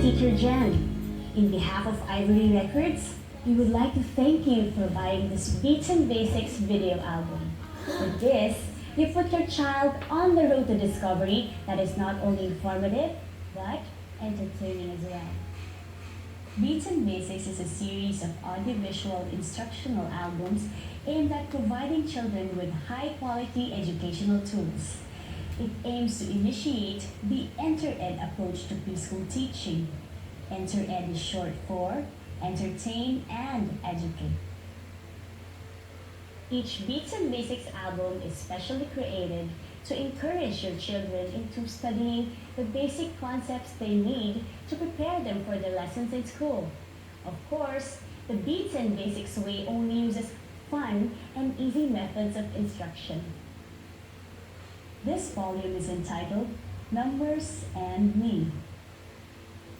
Teacher Jen. In behalf of Ivory Records, we would like to thank you for buying this Beats and Basics video album. With this, you put your child on the road to discovery that is not only informative, but entertaining as well. Beats and Basics is a series of audiovisual instructional albums aimed at providing children with high-quality educational tools. It aims to initiate the Enter-Ed approach to preschool teaching. Enter-Ed is short for Entertain and Educate. Each Beats and Basics album is specially created to encourage your children into studying the basic concepts they need to prepare them for their lessons in school. Of course, the Beats and Basics way only uses fun and easy methods of instruction. This volume is entitled Numbers and Me.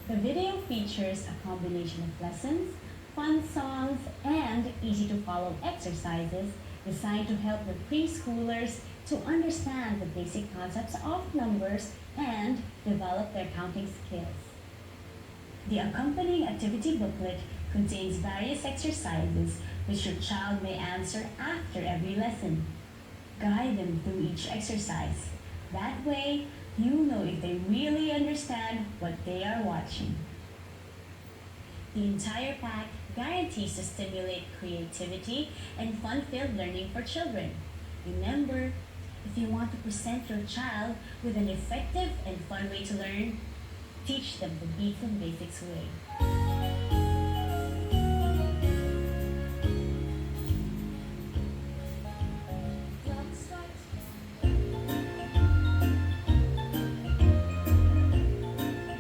The video features a combination of lessons, fun songs, and easy-to-follow exercises designed to help the preschoolers to understand the basic concepts of numbers and develop their counting skills. The accompanying activity booklet contains various exercises which your child may answer after every lesson. Guide them through each exercise. That way, you know if they really understand what they are watching. The entire pack guarantees to stimulate creativity and fun-filled learning for children. Remember, if you want to present your child with an effective and fun way to learn, teach them the Beats and Basics way.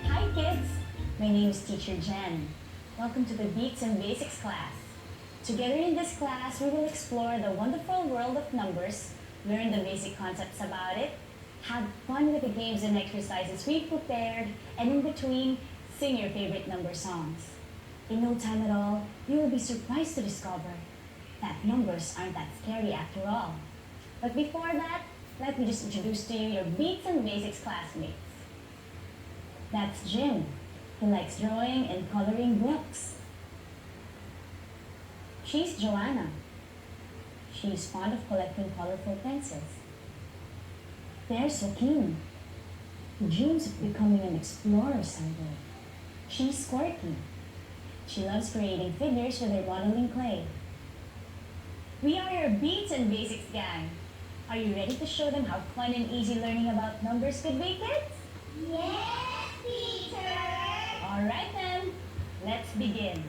Hi kids, my name is Teacher Jen. Welcome to the Beats and Basics class. Together in this class, we will explore the wonderful world of numbers, learn the basic concepts about it, have fun with the games and exercises we've prepared, and in between, sing your favorite number songs. In no time at all, you will be surprised to discover that numbers aren't that scary after all. But before that, let me just introduce to you your Beats and Basics classmates. That's Jim. He likes drawing and coloring books. She's Joanna. She's fond of collecting colorful pencils. There's Joaquin, who dreams of becoming an explorer someday. She's quirky. She loves creating figures with her modeling clay. We are your Beats and Basics gang. Are you ready to show them how fun and easy learning about numbers could be, kids? Yes, teacher! All right then, let's begin.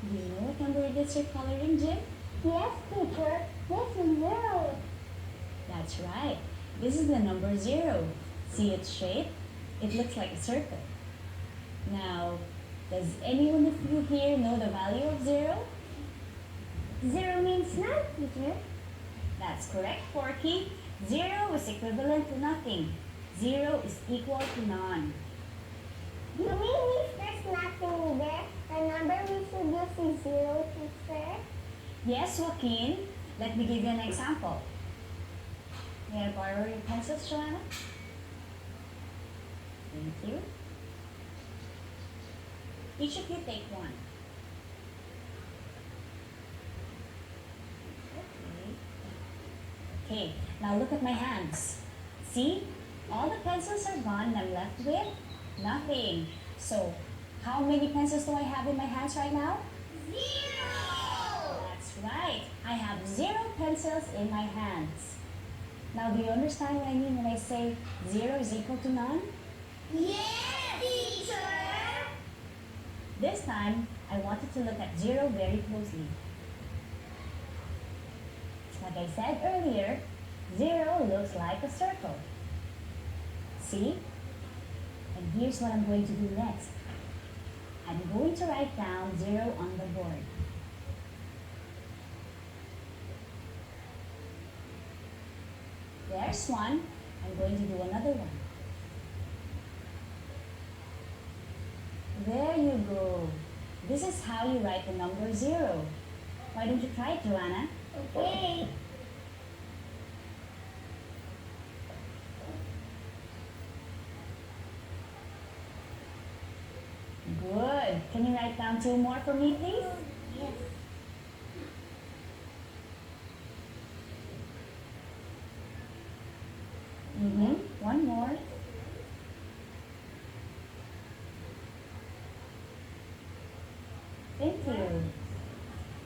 Do you know what number it is you're coloring, Jim? Yes, teacher. This is zero. That's right. This is the number 0. See its shape? It looks like a circle. Now, does anyone of you here know the value of 0? Zero means none, teacher. That's correct, Porky. 0 is equivalent to nothing. 0 is equal to none. You mean if there's nothing there, the number we should use is zero, teacher? Yes, Joaquin. Let me give you an example. May I borrow your pencils, Joanna? Thank you. Each of you take one. Okay, now look at my hands. See? All the pencils are gone and I'm left with nothing. So, how many pencils do I have in my hands right now? Zero! That's right. I have 0 pencils in my hands. Now, do you understand what I mean when I say 0 is equal to none? Yes, teacher! This time, I wanted to look at 0 very closely. Like I said earlier, 0 looks like a circle. See? And here's what I'm going to do next. I'm going to write down 0 on the board. There's one. I'm going to do another one. There you go. This is how you write the number 0. Why don't you try it, Joanna? Okay. Good. Can you write down 2 more for me, please? Yes. One more. Thank you.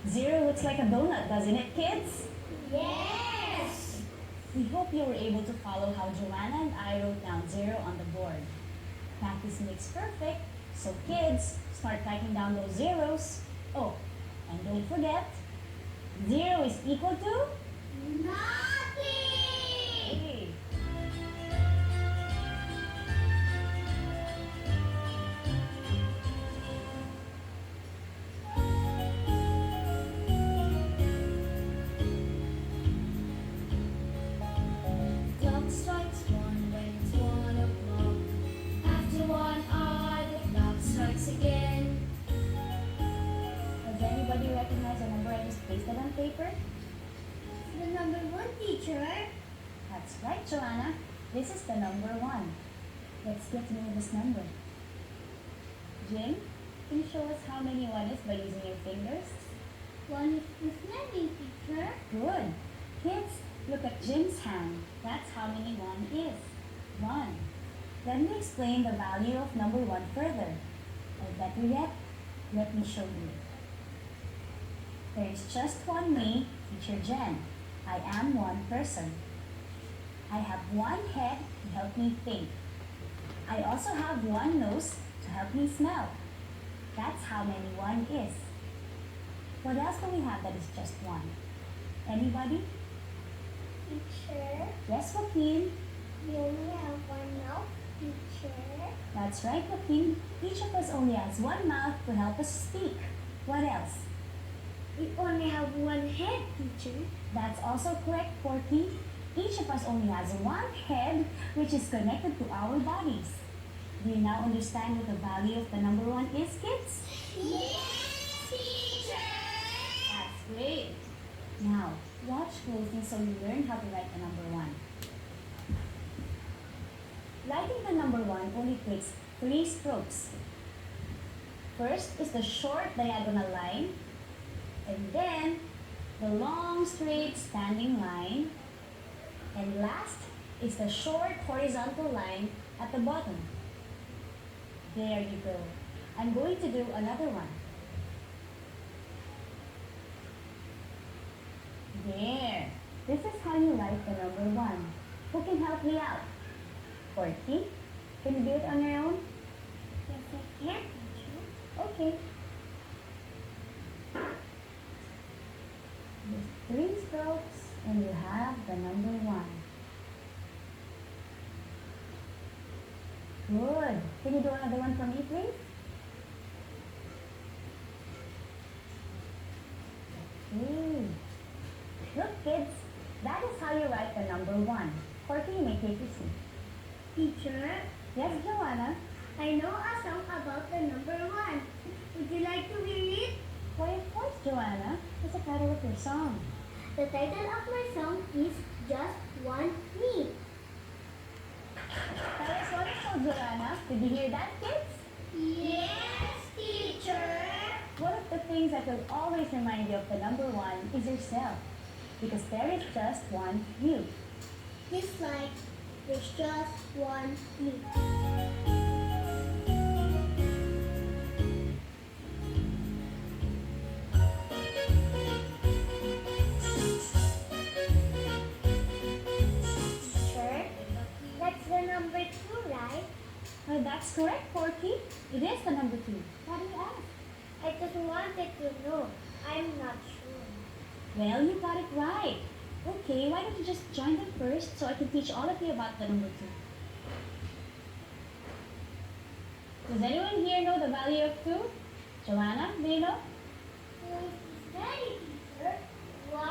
0 looks like a donut, doesn't it, kids? Yes. We hope you were able to follow how Joanna and I wrote down 0 on the board. Practice makes perfect, so kids, start writing down those zeros. Oh, and don't forget, 0 is equal to? Nothing. Hey. Clock strikes 1 when it's 1 o'clock. After 1 hour, the clock strikes again. Does anybody recognize the number I just pasted on paper? The number 1, teacher. That's right, Joanna. This is the number 1. Let's get to know this number. Jim, can you show us how many 1 is by using your fingers? 1 is this many, teacher. Good. Kids, look at Jim's hand. That's how many 1 is. 1. Let me explain the value of number 1 further. Or better yet, let me show you. There is just one me, Teacher Jen. I am one person. I have one head to help me think. I also have one nose to help me smell. That's how many 1 is. What else do we have that is just 1? Anybody? Teacher, Yes, Joaquin. we only have one mouth, teacher. That's right, Joaquin. Each of us only has one mouth to help us speak. What else? We only have one head, teacher. That's also correct, Porky. Each of us only has one head, which is connected to our bodies. Do you now understand what the value of the number 1 is, kids? Yes, teacher. That's great. Now, watch closely so you learn how to write the number 1. Writing the number 1 only takes 3 strokes. First is the short diagonal line, and then the long straight standing line, and last is the short horizontal line at the bottom. There you go. I'm going to do another one. There. This is how you write the number 1. Who can help me out? Porky, can you do it on your own? Yes, I can, teacher. Okay. There's 3 strokes and you have the number 1. Good. Can you do another one for me, please? Okay. Look, kids. That is how you write the number 1. Porky, you may take your seat. Teacher, Yes, Joanna? I know a song about the number 1. Would you like to hear it? Why, of course, Joanna. What's the title of your song? The title of my song is Just One Me. That was wonderful, Joanna. Did you hear that, kids? Yes, teacher. One of the things that will always remind you of the number 1 is yourself. Because there is just one you. Just like there's just one me. Teacher, that's the number 2, right? Well, that's correct, Porky. It is the number 2. Why do you ask? I just wanted to know. I'm not sure. Well, you got it right. Okay, why don't you just join them first so I can teach all of you about the number 2. Does anyone here know the value of 2? Joanna, do you know? Steady, teacher. 1,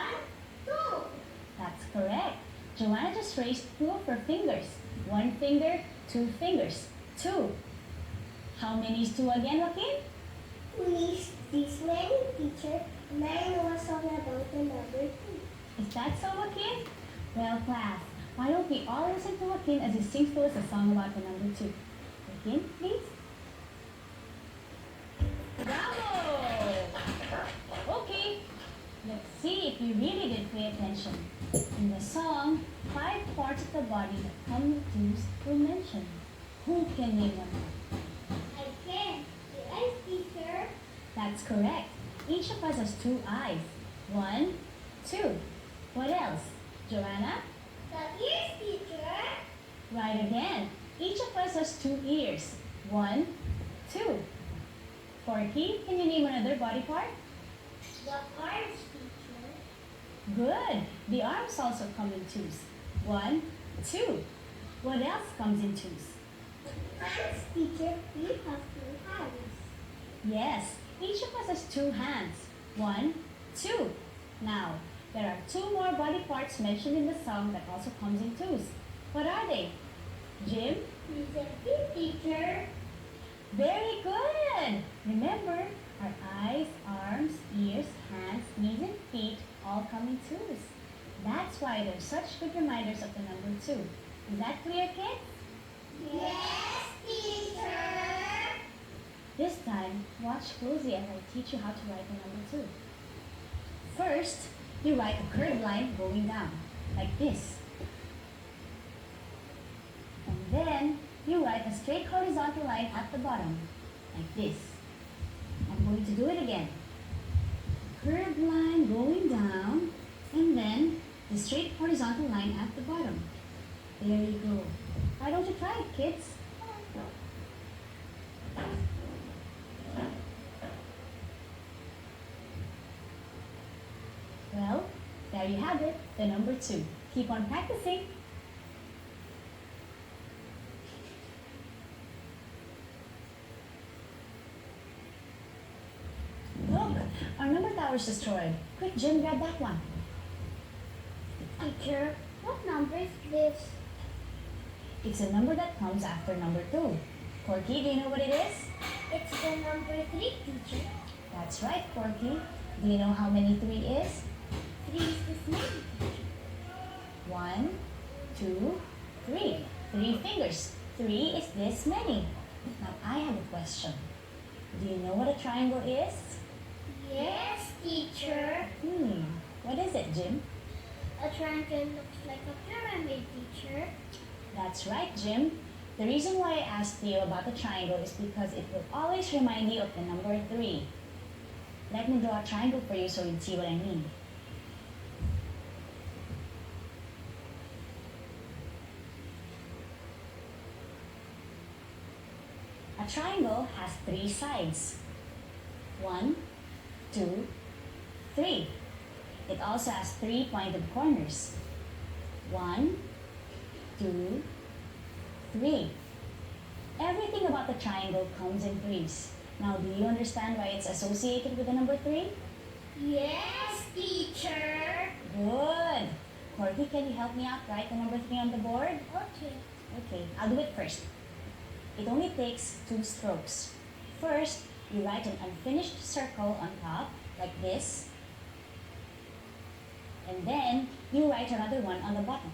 2. That's correct. Joanna just raised 2 of her fingers. 1 finger, 2 fingers. 2. How many is 2 again, Joaquin? Please, this many teacher. 9 was song about the number 2. Is that so, Joaquin? Well, class, why don't we all listen to Joaquin as he sings to us a song about the number 2? Joaquin, please. Bravo! Okay, let's see if you really did pay attention. In the song, 5 parts of the body that come with 2s were mentioned. Who can name them? I can. Yes, teacher. That's correct. Each of us has 2 eyes. 1, 2. What else? Joanna? The ears, teacher. Right again. Each of us has 2 ears. 1, 2. Corky, can you name another body part? The arms, teacher. Good. The arms also come in 2s. 1, 2. What else comes in 2s? Hands, teacher. We have 2 hands. Yes, each of us has 2 hands. 1, 2. Now, there are 2 more body parts mentioned in the song that also comes in 2s. What are they? Jim? Present teacher. Very good! Remember, our eyes, arms, ears, hands, knees, and feet all come in 2s. That's why they're such good reminders of the number 2. Is that clear, kids? Yes, teacher. This time, watch closely as I teach you how to write the number 2. First, you write a curved line going down, like this. And then, you write a straight horizontal line at the bottom, like this. I'm going to do it again. Curved line going down, and then the straight horizontal line at the bottom. There you go. Why don't you try it, kids? Well, there you have it, the number 2. Keep on practicing. Look, our number tower is destroyed. Quick, Jim, grab that one. Teacher, what number is this? It's a number that comes after number 2. Corky, do you know what it is? It's the number 3, teacher. That's right, Corky. Do you know how many 3 is? 3 is this many, teacher. 1, 2, 3. 3 fingers. 3 is this many. Now I have a question. Do you know what a triangle is? Yes, teacher. What is it, Jim? A triangle looks like a pyramid, teacher. That's right, Jim. The reason why I asked you about the triangle is because it will always remind you of the number 3. Let me draw a triangle for you so you can see what I mean. A triangle has 3 sides. 1, 2, 3. It also has 3 pointed corners. 1, 2, 3. Everything about the triangle comes in 3s. Now, do you understand why it's associated with the number 3? Yes, teacher. Good. Corky, can you help me out write the number 3 on the board? Okay. Okay, I'll do it first. It only takes 2 strokes. First, you write an unfinished circle on top, like this. And then, you write another one on the bottom.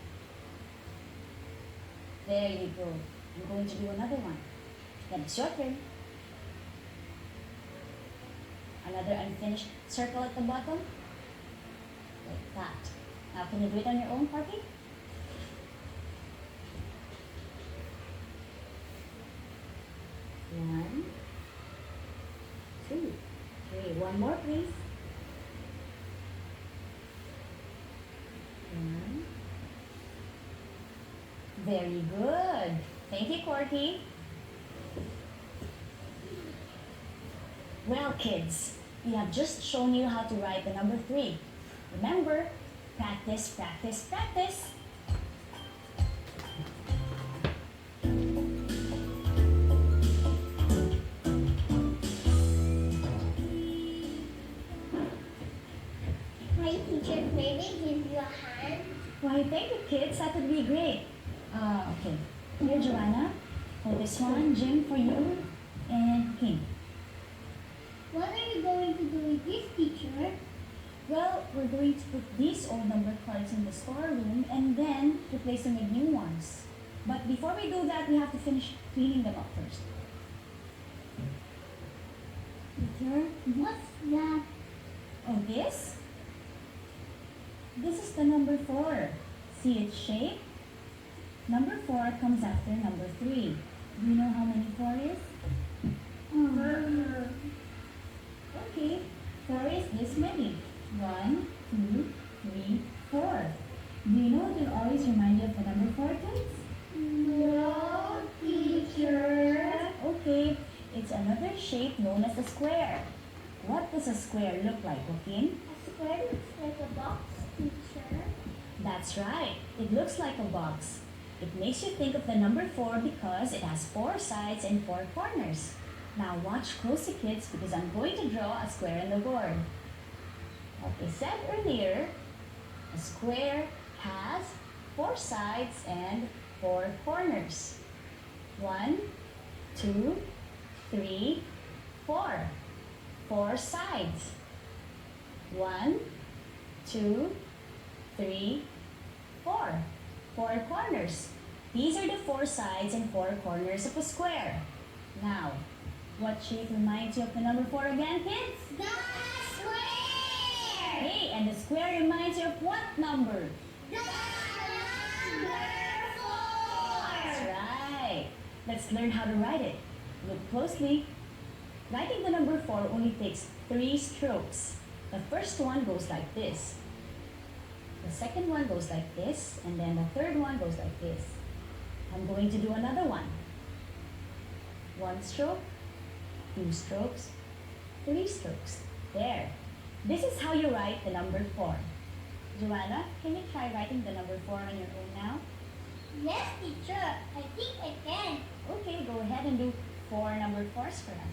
There you go. I'm going to do another one. Then it's your turn. Another unfinished circle at the bottom. Like that. Now, can you do it on your own, Corky? One, 2, 3. One more, please. 1. Very good. Thank you, Corky. Well, kids, we have just shown you how to write the number 3. Remember, practice, practice, practice. My teacher, maybe give you a hand. Why, thank you, kids. That would be great. Okay. Here, Joanna. Hold this one, Jim, for you. and King. What are you going to do with this, teacher? Well, we're going to put these old number cards in the storeroom and then replace them with new ones. But before we do that, we have to finish cleaning them up first. Teacher, what's that? Oh, this? This is the number 4. See its shape? Number 4 comes after number 3. Do you know how many 4 is? Okay, 4 is this many. 1, 2, 3, 4. Do you know it will always remind you of the number 4, kids? No, teacher. Okay, it's another shape known as a square. What does a square look like, Joaquin? A square looks like a box, teacher. That's right, it looks like a box. It makes you think of the number 4 because it has 4 sides and 4 corners. Now watch closely, kids, because I'm going to draw a square on the board. Like I said earlier, a square has 4 sides and 4 corners. 1, 2, 3, 4. 4 sides. 1, 2, 3, 4. 4 corners. These are the 4 sides and 4 corners of a square. Now, what shape reminds you of the number 4 again, kids? The square. Hey, and the square reminds you of what number? The number 4. That's right. Let's learn how to write it. Look closely. Writing the number 4 only takes 3 strokes. The first one goes like this. The second one goes like this, and then the third one goes like this. I'm going to do another one. 1 stroke, 2 strokes, 3 strokes. There. This is how you write the number 4. Joanna, can you try writing the number 4 on your own now? Yes, teacher. I think I can. Okay, go ahead and do 4 number 4s for us.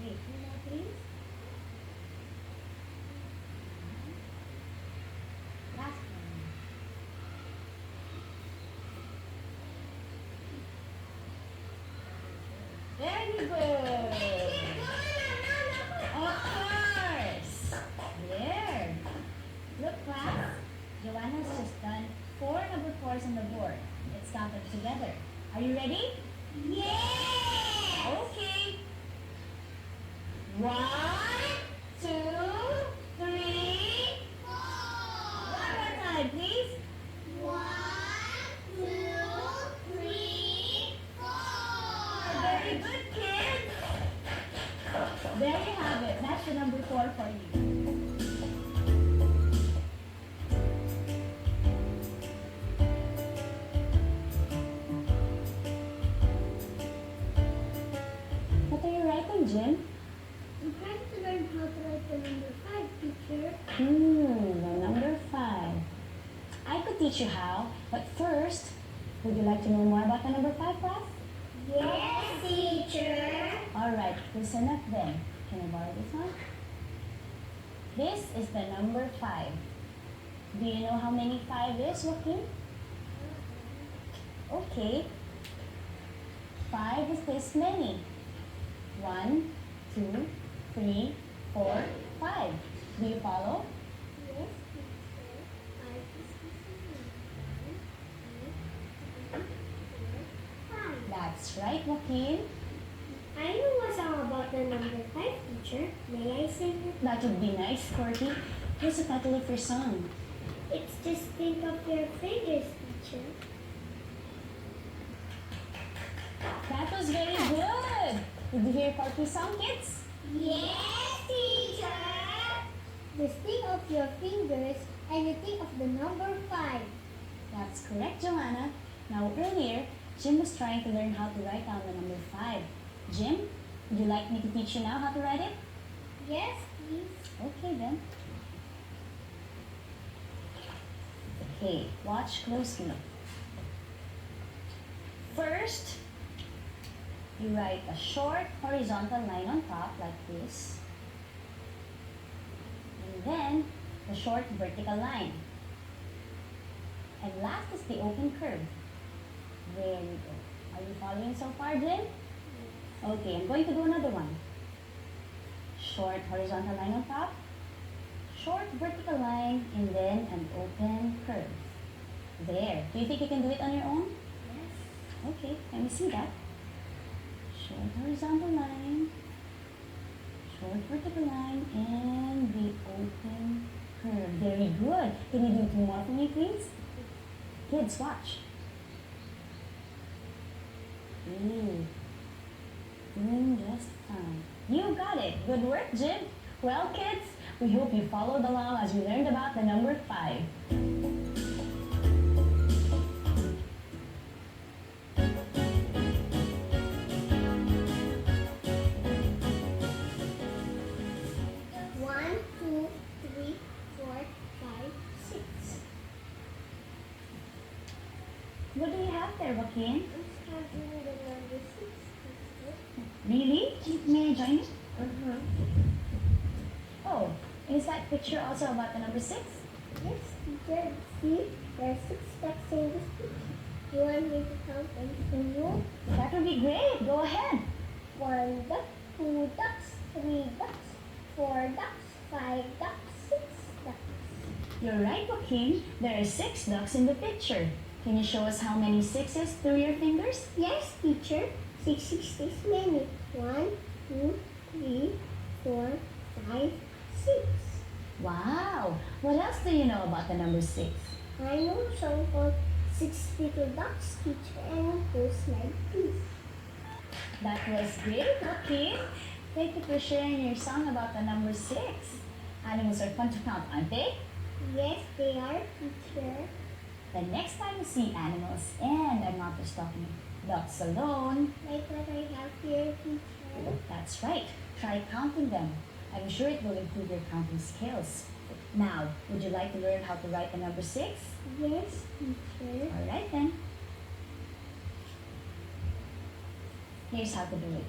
Okay, 2 more please. Last one. Very good. Of course. There. Look, class. Joanna's just done 4 number 4s on the board. Let's count them together. Are you ready? Yes. Okay. 1, 2, 3. 4. One more time, please. 1, 2, 3, 4. Very good, kids. There you have it. That's the number 4 for you. What are you writing, Jim? I'm trying to learn how to write the number 5, teacher. The number 5. I could teach you how, but first, would you like to know more about the number 5, class? Yes, teacher. Alright, listen up then. Can I borrow this one? This is the number 5. Do you know how many 5 is, Joaquin? Okay. 5 is this many. 1, 2, 3, 4, 5. Do you follow? Yes, teacher. 5 is missing. 1, 2, 3, 4, 5. That's right, Joaquin. I know a song about the number 5, teacher. May I sing it? That would be nice, Corky. What's the title of your song? It's Just Think of Your Fingers, teacher. That was very good. Did you hear Corky's song, kids? Yes, teacher. Just think of your fingers and you think of the number 5. That's correct, Joanna. Now, earlier, Jim was trying to learn how to write down the number 5. Jim, would you like me to teach you now how to write it? Yes, please. Okay, then. Okay, watch closely. First, First, you write a short horizontal line on top like this. And then, the short vertical line. And last is the open curve. There we go. Are you following so far, Jim? Okay, I'm going to do another one. Short horizontal line on top, short vertical line, and then an open curve. There. Do you think you can do it on your own? Yes. Okay, let me see that. Short horizontal line, short vertical line, and the open curve. Very good. Can you do two more for me, please? Kids, watch. Ooh, doing just fine. You got it. Good work, Jim. Well, kids, we hope you followed along as we learned about the number 5. One, two, three, four, five, six. What do you have there, Joaquin? I'm counting the number 6. Really? May I join you? Uh-huh. Oh, is that picture also about the number 6? Yes, teacher. See, there are 6 ducks in this picture. You want me to count them for you? That would be great. Go ahead. 1 duck, 2 ducks, 3 ducks, 4 ducks, 5 ducks, 6 ducks. You're right, Joaquin. There are 6 ducks in the picture. Can you show us how many 6s through your fingers? Yes, teacher. 6 is many. 1, 2, 3, 4, 5, 6. Wow! What else do you know about the number 6? I know a song called 6 Little Ducks, teacher, and it goes like this. That was great, Joaquin. Thank you for sharing your song about the number 6. Animals are fun to count, aren't they? Yes, they are, teacher. The next time you see animals, and I'm not just talking ducks alone, Like what I have here, teacher. that's right, try counting them. I'm sure it will improve your counting skills. Now, would you like to learn how to write the number 6? Yes, teacher. Alright then. Here's how to do it.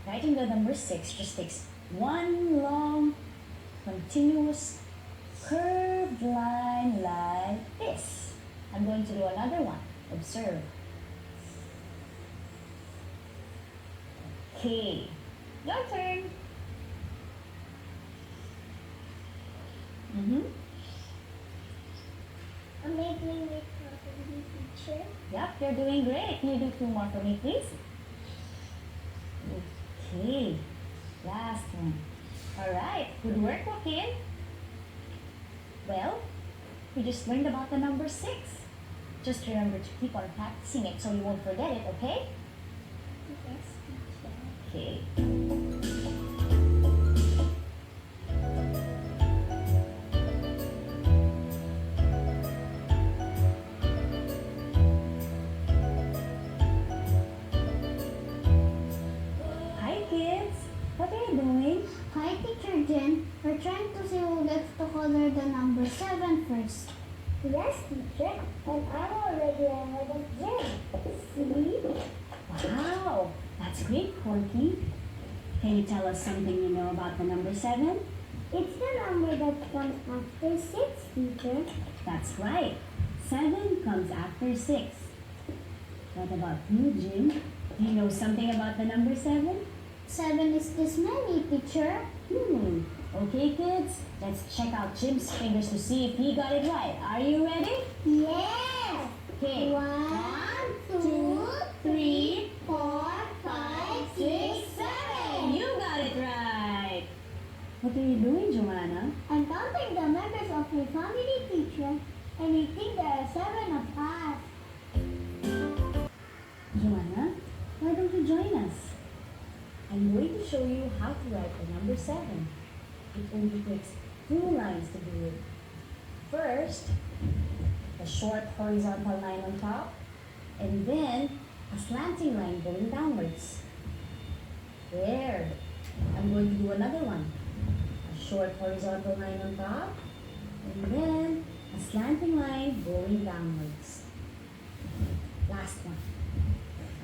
Writing the number 6 just takes one long, continuous, curved line like this. I'm going to do another one. Observe. Okay, your turn. Am I doing it properly, teacher? Yep, you're doing great. Can you do 2 more for me, please? Okay, last one. Alright, good work, Joaquin. Well, we just learned about the number 6. Just remember to keep on practicing it so you won't forget it, okay? Yes, teacher. Okay. Hi kids! What are you doing? Hi, teacher Jen. We're trying to see who gets to color the number 7 first. Yes, teacher. And I'm already ahead of Jen. See? Wow! That's great, Corky. Can you tell us something you know about the number 7? It's the number that comes after 6, teacher. That's right. 7 comes after 6. What about you, Jim? Do you know something about the number 7? 7 is this many, teacher. Okay, kids. Let's check out Jim's fingers to see if he got it right. Are you ready? Yes! Okay. 1, 2, 3, 4, 5, 6, 7. You got it right. What are you doing, Joanna? I'm counting the members of my family, teacher. And I think there are 7 of us. Joanna, why don't you join us? I'm going to show you how to write the number 7. It only takes 2 lines to do it. First, a short horizontal line on top, and then a slanting line going downwards. There. I'm going to do another one. A short horizontal line on top, and then a slanting line going downwards. Last one.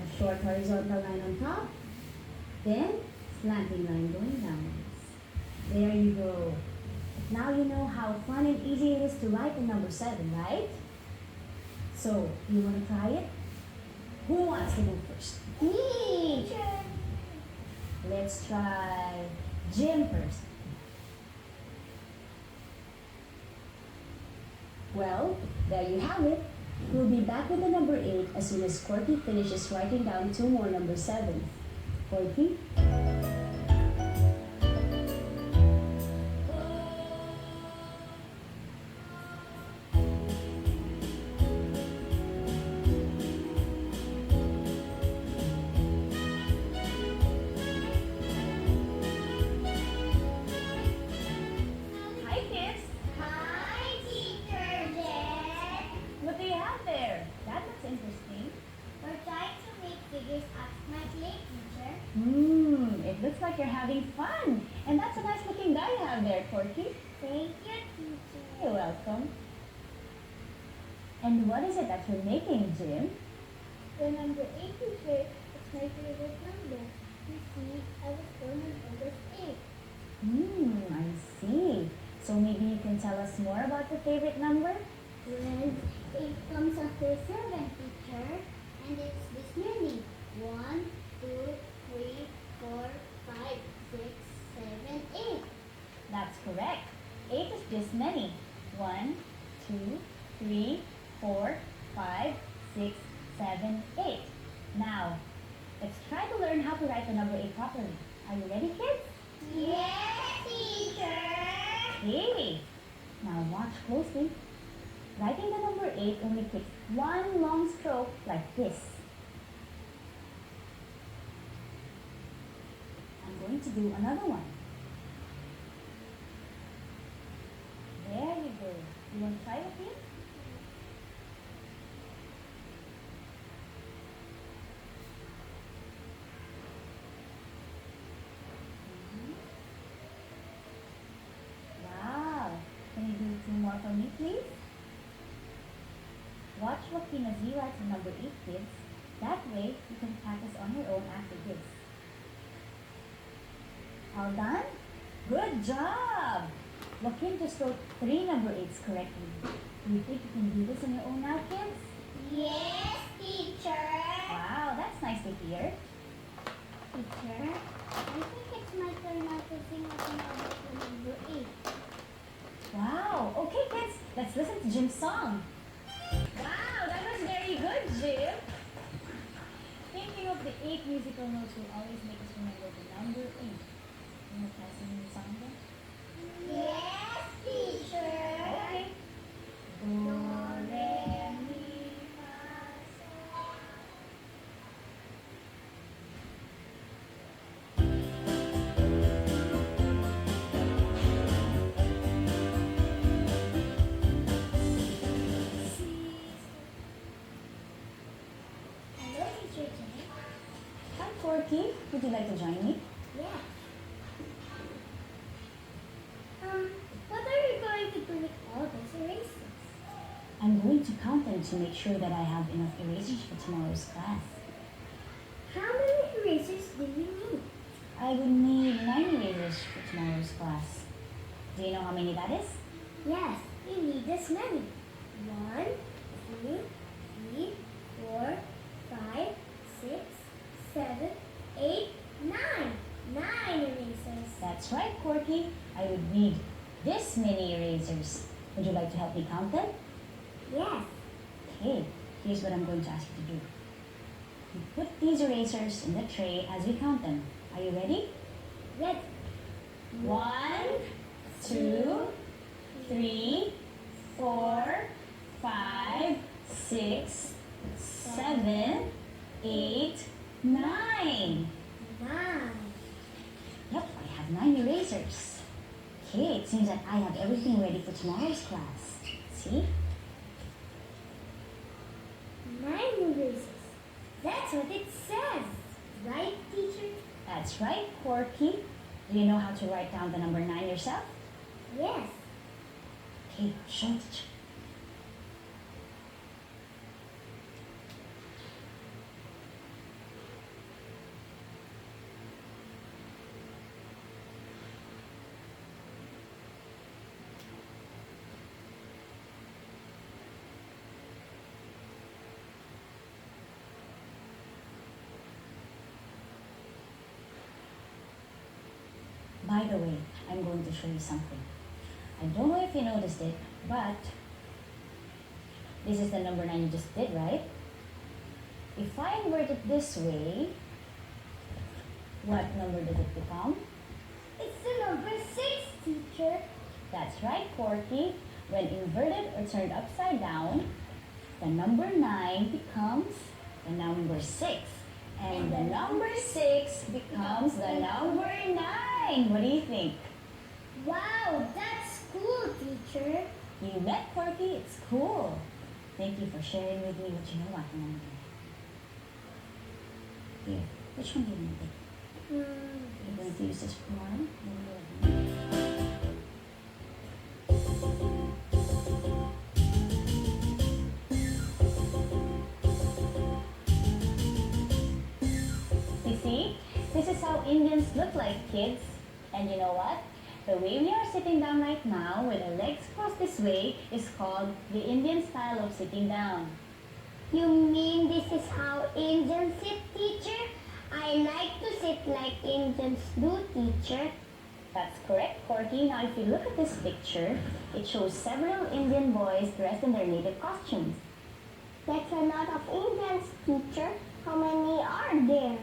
A short horizontal line on top, then slanting line going downwards. There you go. Now you know how fun and easy it is to write the number 7, right? So, you want to try it? Who wants to go first? Me! Let's try Jim first. Well, there you have it. We'll be back with the number 8 as soon as Corky finishes writing down 2 more number 7s. Corky? Hi kids! Hi, Teacher Jen! What do you have there? That looks interesting. We're trying to make figures abstractly, teacher. It looks like you're having fun. And that's a nice looking guy you have there, Corky. Thank you, teacher. You're welcome. And what is it that you're making, Jim? The number 8, teacher. It's my favorite number. You see, I was born on August 8. I see. So maybe you can tell us more about your favorite number? Well, 8 comes after 7, teacher. And it's this many. 1, 2, 3, 4, 5, 6, 7, 8. That's correct. 8 is this many. 1, 2, 3, 4, 5, 6, 7, 8. Now, let's try to learn how to write the number 8 properly. Are you ready, kids? Yes, teacher. Okay. Now watch closely. Writing the number 8 only takes one long stroke like this. I'm going to do another one. There you go. You want to try with me? Wow. Can you do 2 more for me, please? Watch what Tina Z writes the number 8, kids. That way, you can practice on your own after this. All done? Good job! Joaquin just wrote 3 number 8s correctly. Do you think you can do this on your own now, kids? Yes, teacher. Wow, that's nice to hear. Teacher, I think it's my turn now to sing a song about the number 8. Wow, okay kids, let's listen to Jim's song. Wow, that was very good, Jim. Thinking of the 8 musical notes will always make us remember the number 8. You want to try singing the song then? Yes, teacher. Okay. Do, re, mi, fa, sol. Hello, teacher Jen. Hi, Corky. Would you like to join me? Yes. What are you going to do with all those erasers? I'm going to count them to make sure that I have enough erasers for tomorrow's class. How many erasers do you need? I would need 9 erasers for tomorrow's class. Do you know how many that is? Yes, you need this many. 1, 2, 3, 4, 5, 6, 7, 8, 9. 9 erasers. That's right, Corky. I would need this many erasers. Would you like to help me count them? Yes. Okay, here's what I'm going to ask you to do. You put these erasers in the tray as we count them. Are you ready? Yes. 1, 2, 3, 4, 5, 6, 7, 8, 9. 9. Yep, I have 9 erasers. Okay, it seems that I have everything ready for tomorrow's class. See? 9 erasers. That's what it says. Right, teacher? That's right, Corky. Do you know how to write down the number 9 yourself? Yes. Okay, show it. By the way, I'm going to show you something. I don't know if you noticed it, but this is the number 9 you just did, right? If I invert it this way, what number does it become? It's the number 6, teacher. That's right, Corky. When inverted or turned upside down, the number 9 becomes the number 6. And the number 6 becomes the number 9. What do you think? Wow, that's cool, teacher. You bet, Corky. It's cool. Thank you for sharing with me what you know about the number 9. Here, which one do you want to take? You're going to use this one. You see, this is how Indians look like, kids. And you know what? The way we are sitting down right now, with our legs crossed this way, is called the Indian style of sitting down. You mean this is how Indians sit, teacher? I like to sit like Indians do, teacher. That's correct, Corky. Now, if you look at this picture, it shows several Indian boys dressed in their native costumes. That's a lot of Indians, teacher. How many are there?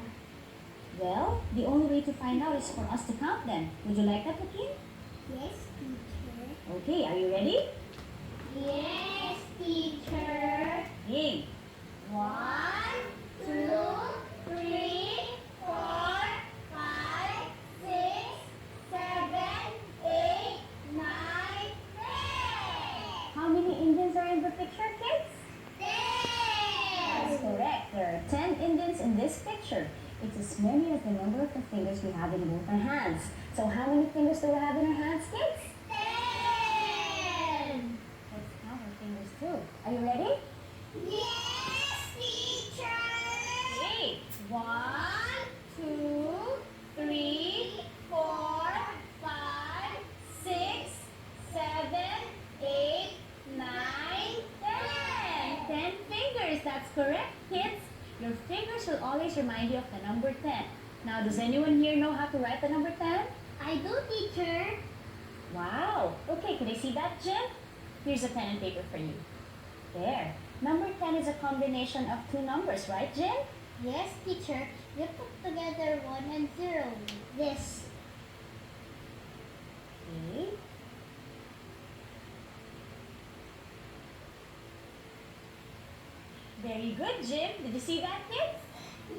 Well, the only way to find out is for us to count them. Would you like that, Joaquin? Yes, teacher. Okay, are you ready? Yes, teacher. Hey, 1, 2, 3, 4, 5, 6, 7, 8, 9, 10. how many Indians are in the picture, kids? 10. That's correct. There are 10 Indians in this picture. It's as many as the number of the fingers we have in both our hands. So how many fingers do we have in our hands, kids? 10. Let's count our fingers too. Are you ready? Yes, teacher. Hey, 1, 2, 3, 4, 5, 6, 7, 8, 9, 10. 10 fingers. That's correct, kids. Your fingers will always remind you of the number 10. Now, does anyone here know how to write the number 10? I do, teacher. Wow. Okay, can I see that, Jim? Here's a pen and paper for you. There. Number 10 is a combination of two numbers, right, Jim? Yes, teacher. You put together 1 and 0 with this. Okay. Very good, Jim. Did you see that, kids?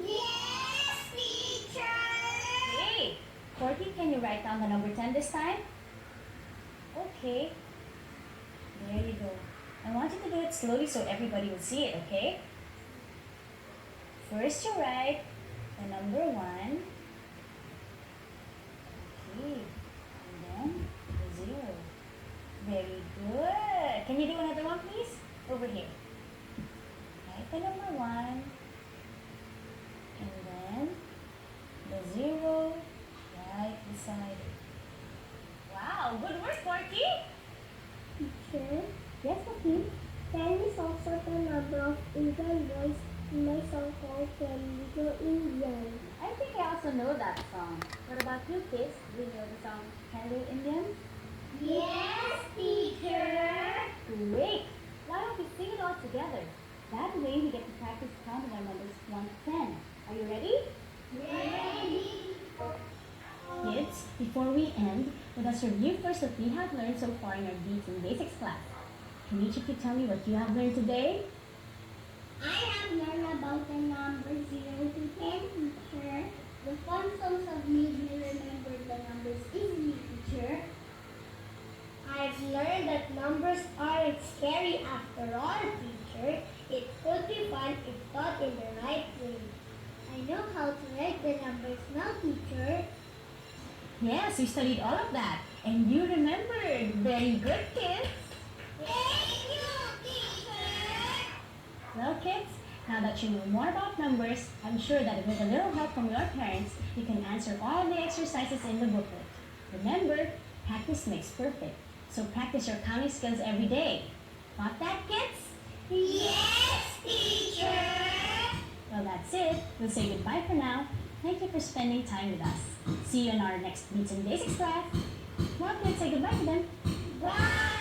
Yes, teacher. Hey, Corky, can you write down the number 10 this time? Okay. There you go. I want you to do it slowly so everybody will see it, okay? First you write the number 1. Okay. And then the 0. Very good. Can you do another one, please? Over here. Write the number 1. And then the 0 right beside it. Wow, good work, Corky. Teacher, Yes, Joaquin? 10 is also the number of Indian boys in my song called 10 Little Indians. I think I also know that song. What about you, kids? Do you know the song Hello Indians? Yes, teacher. Great! Why don't we sing it all together? That way we get to practice counting our numbers 1 to 10. Are you ready? Ready. Kids, before we end, let us review first what we have learned so far in our Beats and Basics class. Can each of you tell me what you have learned today? I have learned about the number 0 to 10, teacher. The fun songs have made me remember the numbers easily, teacher. I've learned that numbers aren't scary after all, teacher. It could be fun if taught in the right way. I know how to write the numbers now, teacher. Yes, we studied all of that. And you remembered. Very good, kids. Thank you, teacher. Well, kids, now that you know more about numbers, I'm sure that with a little help from your parents, you can answer all the exercises in the booklet. Remember, practice makes perfect. So practice your counting skills every day. Got that, kids? Yes, teacher. Well, that's it. We'll say goodbye for now. Thank you for spending time with us. See you in our next Meets and Basics class. Now let's say goodbye to them. Bye!